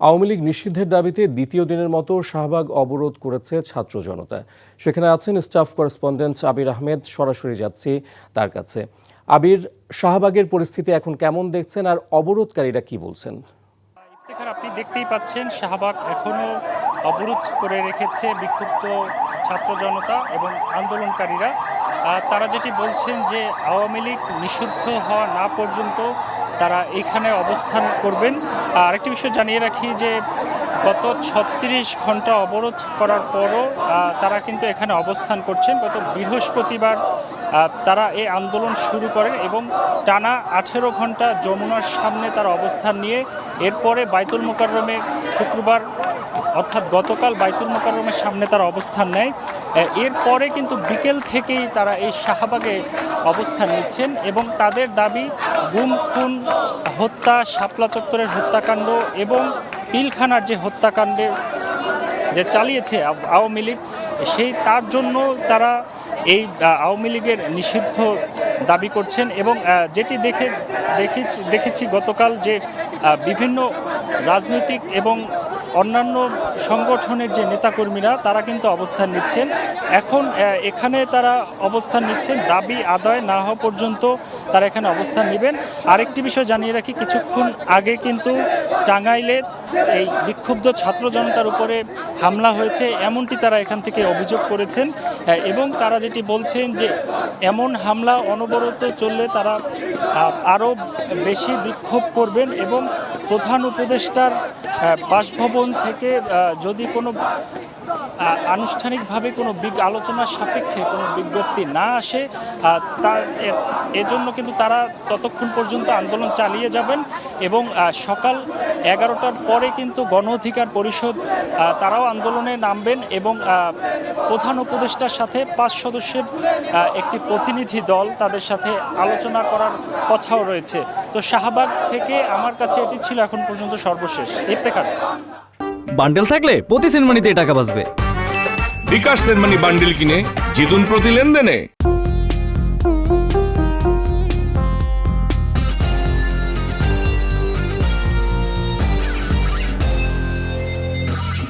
আওয়ামী লীগ নিষিদ্ধের দাবিতে দ্বিতীয় দিনের মতো শাহবাগ অবরোধ করেছে ছাত্র জনতা। সেখানে আছেন স্টাফ করেসপন্ডেন্ট আবির আহমেদ। সরাসরি যাচ্ছি তার কাছে। আবির, শাহবাগের পরিস্থিতি এখন কেমন দেখছেন আর অবরোধকারীরা কি বলছেন? আপনি দেখতেই পাচ্ছেন শাহবাগ এখনো অবরোধ করে রেখেছে বিক্ষুব্ধ ছাত্র জনতা এবং আন্দোলনকারীরা। তারা যেটি বলছেন যে আওয়ামী লীগ নিষিদ্ধ হওয়া না পর্যন্ত তারা এখানে অবস্থান করবেন। আরেকটি বিষয় জানিয়ে রাখি যে গত ৩৬ ঘন্টা অবরোধ করার পরও তারা কিন্তু এখানে অবস্থান করছেন। গত বৃহস্পতিবার তারা এই আন্দোলন শুরু করেন এবং টানা ১৮ ঘন্টা যমুনার সামনে তারা অবস্থান নিয়ে এরপরে বাইতুল মোকাররমে শুক্রবার অর্থাৎ গতকাল বাইতুল মোকাররমের সামনে তারা অবস্থান নেয়। এরপরে কিন্তু বিকেল থেকেই তারা এই শাহবাগে অবস্থান নিচ্ছেন এবং তাদের দাবি গুম খুন হত্যা, শাপলা চত্বরের হত্যাকাণ্ড এবং পিলখানার যে হত্যাকাণ্ডে যে চালিয়েছে আওয়ামী লীগ, তার জন্য তারা এই আওয়ামী লীগের নিষিদ্ধ দাবি করছেন। এবং যেটি দেখেছি গতকাল যে বিভিন্ন রাজনৈতিক এবং অন্যান্য সংগঠনের যে নেতাকর্মীরা তারা কিন্তু অবস্থান নিচ্ছেন। এখন এখানে তারা অবস্থান নিচ্ছেন, দাবি আদায় না হওয়া পর্যন্ত তারা এখানে অবস্থান নেবেন। আরেকটি বিষয় জানিয়ে রাখি, কিছুক্ষণ আগে কিন্তু টাঙ্গাইলে এই বিক্ষুব্ধ ছাত্র জনতার উপরে হামলা হয়েছে এমনটি তারা এখান থেকে অভিযোগ করেছেন। এবং তারা যেটি বলছেন যে এমন হামলা অনবরত চললে তারা আরও বেশি বিক্ষোভ করবেন এবং প্রধান উপদেষ্টার বাসভবন থেকে যদি কোনো আনুষ্ঠানিকভাবে কোনো আলোচনার সাপেক্ষে কোনো বিজ্ঞপ্তি না আসে এজন্য কিন্তু তারা ততক্ষণ পর্যন্ত আন্দোলন চালিয়ে যাবেন। এবং সকাল 11টার পরে কিন্তু গণ অধিকার পরিষদ তারাও আন্দোলনে নামবেন এবং প্রধান উপদেষ্টার সাথে 5 সদস্যের একটি প্রতিনিধি দল তাদের সাথে আলোচনা করার কথাও রয়েছে। তো শাহবাগ থেকে আমার কাছে এটি ছিল এখন পর্যন্ত সর্বশেষ। ইফতেখার। বান্ডেল থাকলে প্রতি সেনমানিতে টাকা বাঁচবে। বিকাশ সেনমানি বান্ডেল কিনে জিতুন প্রতি লেনদেনে।